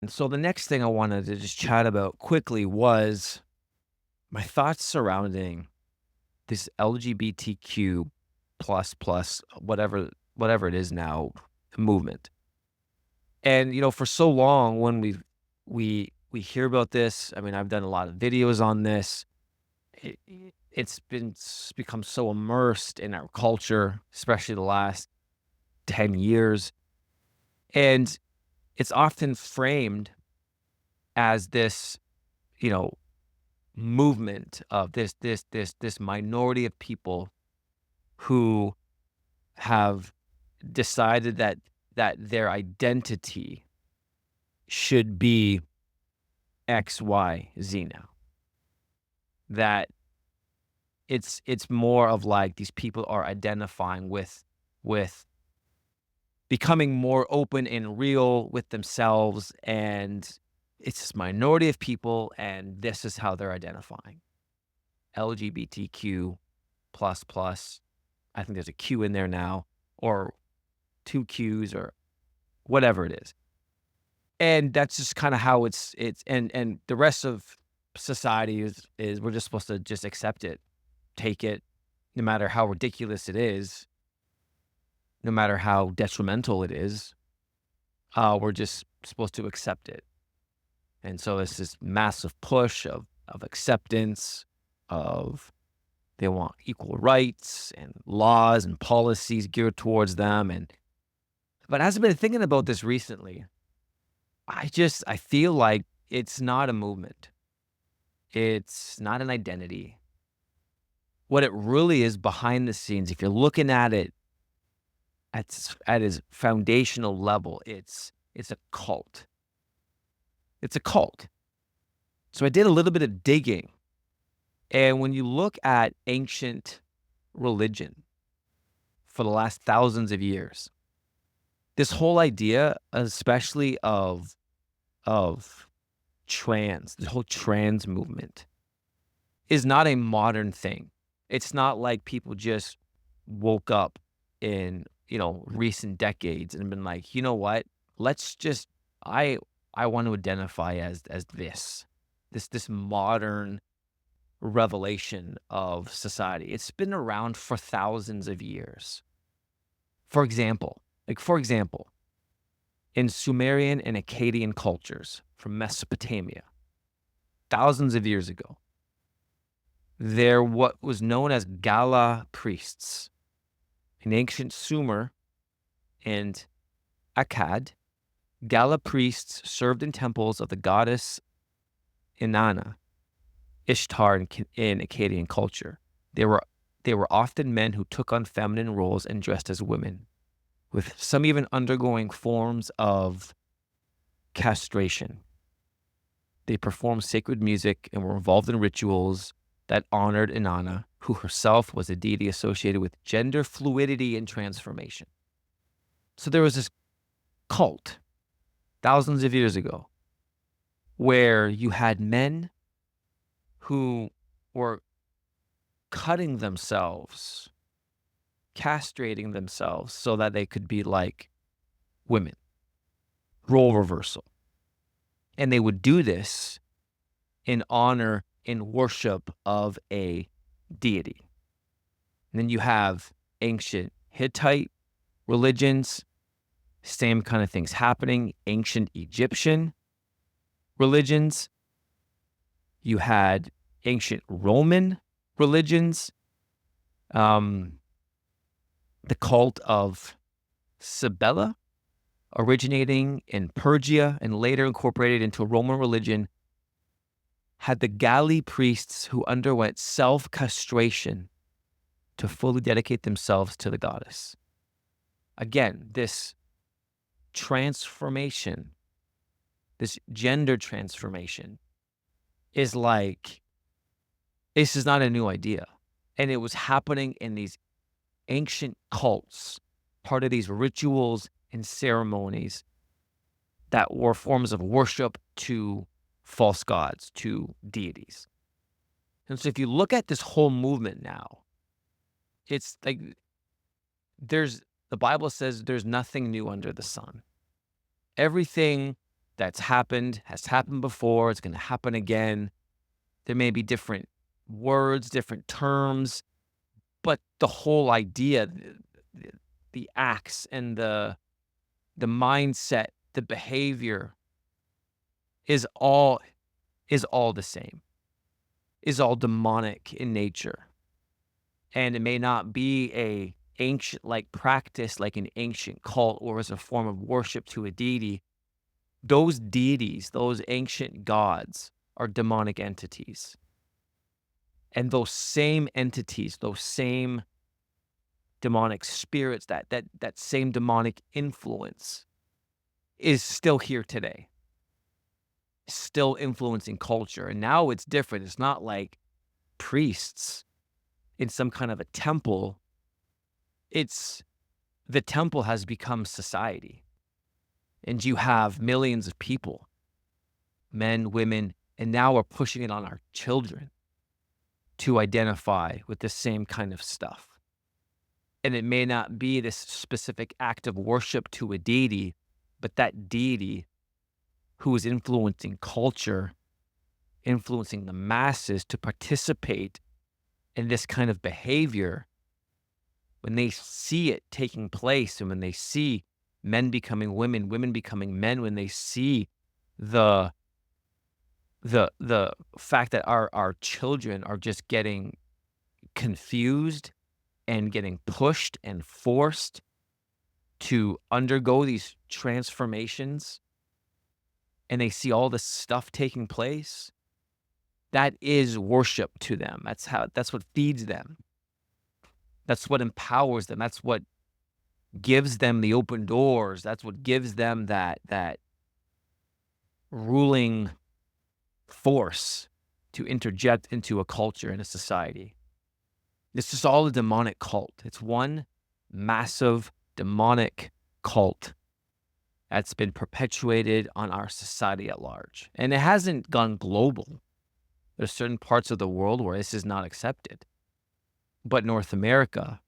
And so the next thing I wanted to just chat about quickly was my thoughts surrounding this LGBTQ plus whatever it is now movement. And for so long when we hear about this, I mean, I've done a lot of videos on this. It's become so immersed in our culture, especially the last 10 years. And it's often framed as this, you know, movement of this minority of people who have decided that their identity should be X, Y, Z now. That it's more of like these people are identifying with becoming more open and real with themselves, and it's this minority of people, and this is how they're identifying. LGBTQ plus plus. I think there's a Q in there now, or two Qs, or whatever it is. And that's just kind of how it's and the rest of society is we're just supposed to just accept it, take it, no matter how ridiculous it is, no matter how detrimental it is. We're just supposed to accept it. And so it's this massive push of acceptance, of they want equal rights and laws and policies geared towards them. But as I've been thinking about this recently, I feel like it's not a movement. It's not an identity. What it really is behind the scenes, if you're looking at it at its foundational level, it's a cult. It's a cult. So I did a little bit of digging, and when you look at ancient religion for the last thousands of years, this whole idea, especially of the whole trans movement, is not a modern thing. It's not like people just woke up in, recent decades and been like, "You know what? Let's just I want to identify as this modern revelation of society." It's been around for thousands of years. For example, in Sumerian and Akkadian cultures from Mesopotamia, thousands of years ago, there what was known as Gala priests. In ancient Sumer and Akkad, Gala priests served in temples of the goddess Inanna, Ishtar in Akkadian culture. They were they were often men who took on feminine roles and dressed as women, with some even undergoing forms of castration. They performed sacred music and were involved in rituals that honored Inanna, who herself was a deity associated with gender fluidity and transformation. So there was this cult thousands of years ago where you had men who were cutting themselves, castrating themselves so that they could be like women, role reversal. And they would do this in honor and worship of a deity. And then you have ancient Hittite religions, same kind of things happening. Ancient Egyptian religions. You had ancient Roman religions. The cult of Cybele, originating in Persia and later incorporated into Roman religion, had the Galli priests who underwent self-castration to fully dedicate themselves to the goddess. Again, this transformation, this gender transformation, is like, this is not a new idea. And it was happening in these ancient cults, part of these rituals and ceremonies that were forms of worship to false gods, to deities. And so if you look at this whole movement now, it's like the Bible says there's nothing new under the sun. Everything that's happened, has happened before, it's going to happen again. There may be different words, different terms, but the whole idea, the, the acts and the mindset, the behavior is all the same, is all demonic in nature. And it may not be a ancient like practice like an ancient cult or as a form of worship to a deity. Those deities, those ancient gods are demonic entities. And those same entities, those same demonic spirits, that same demonic influence is still here today, still influencing culture. And now it's different. It's not like priests in some kind of a temple. It's the temple has become society. And you have millions of people, men, women, and now we're pushing it on our children to identify with the same kind of stuff. And it may not be this specific act of worship to a deity, but that deity who is influencing culture, influencing the masses to participate in this kind of behavior, when they see it taking place and when they see men becoming women, women becoming men, when they see the the fact that our children are just getting confused and getting pushed and forced to undergo these transformations, and they see all this stuff taking place, that is worship to them. That's what feeds them. That's what empowers them. That's what gives them the open doors. That's what gives them that ruling force to interject into a culture and a society. This is all a demonic cult. It's one massive demonic cult that's been perpetuated on our society at large. And it hasn't gone global. There's certain parts of the world where this is not accepted. But North America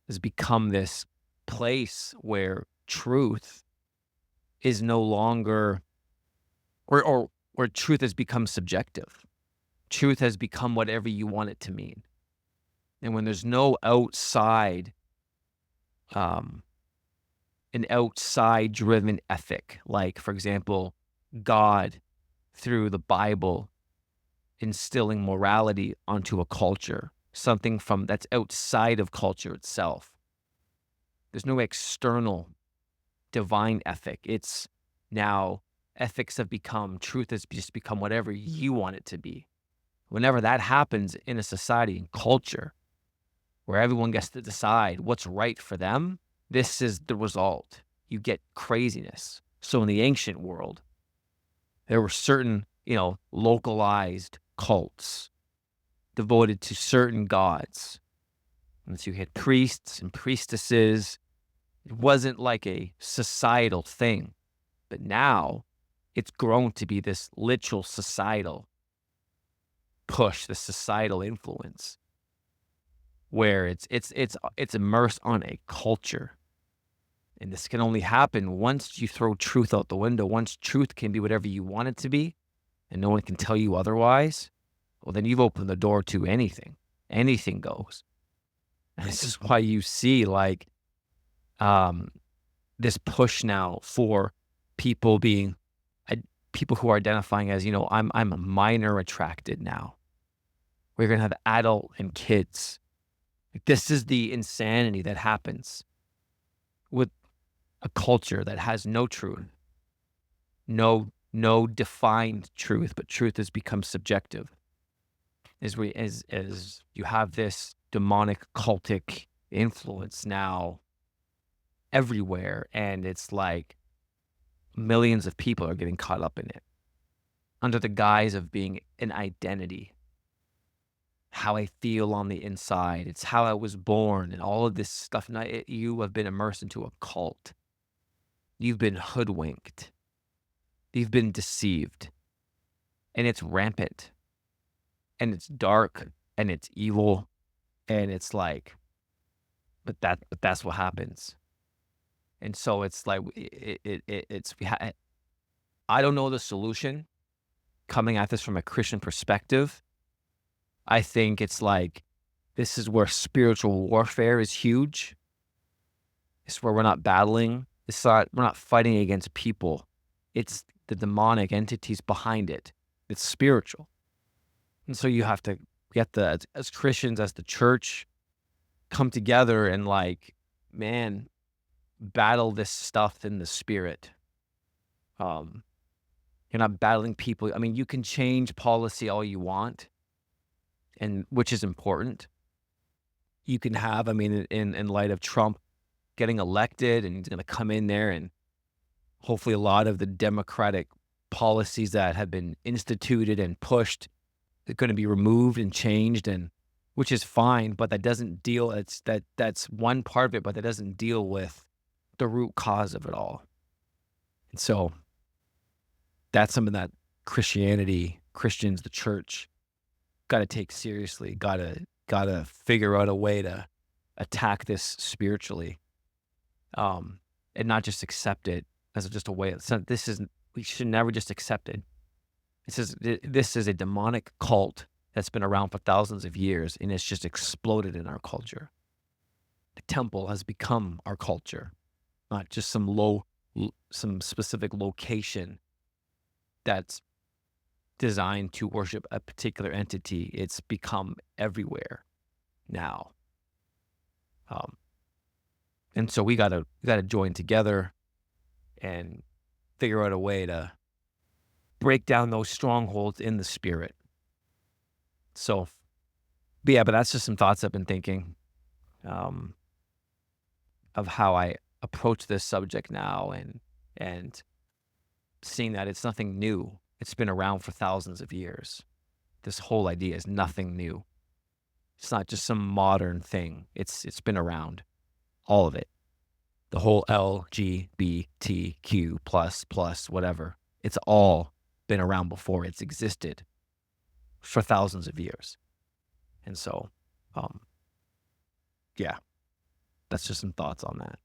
has become this place where truth is no longer, or where truth has become subjective. Truth has become whatever you want it to mean. And when there's no outside, an outside driven ethic, like, for example, God through the Bible instilling morality onto a culture, something from that's outside of culture itself. There's no external divine ethic. It's now ethics have become, truth has just become whatever you want it to be. Whenever that happens in a society and culture where everyone gets to decide what's right for them, this is the result. You get craziness. So in the ancient world, there were certain, localized cults devoted to certain gods. And so you had priests and priestesses. It wasn't like a societal thing. But now it's grown to be this literal societal push, this societal influence, where it's immersed on a culture. And this can only happen once you throw truth out the window. Once truth can be whatever you want it to be, and no one can tell you otherwise, well, then you've opened the door to anything. Anything goes. And this is why you see this push now for people being people who are identifying as, I'm a minor attracted now. We're gonna have adult and kids. This is the insanity that happens with a culture that has no truth, no defined truth, but truth has become subjective. As you have this demonic cultic influence now everywhere, and it's like millions of people are getting caught up in it under the guise of being an identity. How I feel on the inside. It's how I was born and all of this stuff. Now, you have been immersed into a cult. You've been hoodwinked. You've been deceived. And it's rampant. And it's dark. And it's evil. And it's like, but that's what happens. And so it's like, I don't know the solution coming at this from a Christian perspective. I think it's like this is where spiritual warfare is huge. It's where we're not battling. We're not fighting against people. It's the demonic entities behind it. It's spiritual. And so you have to get as Christians, as the church, come together and like, man, battle this stuff in the spirit. Um, you're not battling people. I mean, you can change policy all you want, and which is important. You can have, I mean, in light of Trump getting elected, and he's going to come in there, and hopefully a lot of the democratic policies that have been instituted and pushed are going to be removed and changed, and which is fine, but that doesn't deal. That's one part of it, but that doesn't deal with the root cause of it all. And so that's something that Christians, the church, got to take seriously. Got to figure out a way to attack this spiritually, and not just accept it as just a way. We should never just accept it. This is a demonic cult that's been around for thousands of years, and it's just exploded in our culture. The temple has become our culture, not just some specific location that's designed to worship a particular entity. It's become everywhere now. And so we gotta join together and figure out a way to break down those strongholds in the spirit. So, but that's just some thoughts I've been thinking, of how I approach this subject now, and seeing that it's nothing new. It's been around for thousands of years. This whole idea is nothing new. It's not just some modern thing. It's been around, all of it. The whole LGBTQ plus whatever. It's all been around before. It's existed for thousands of years. And so, yeah, that's just some thoughts on that.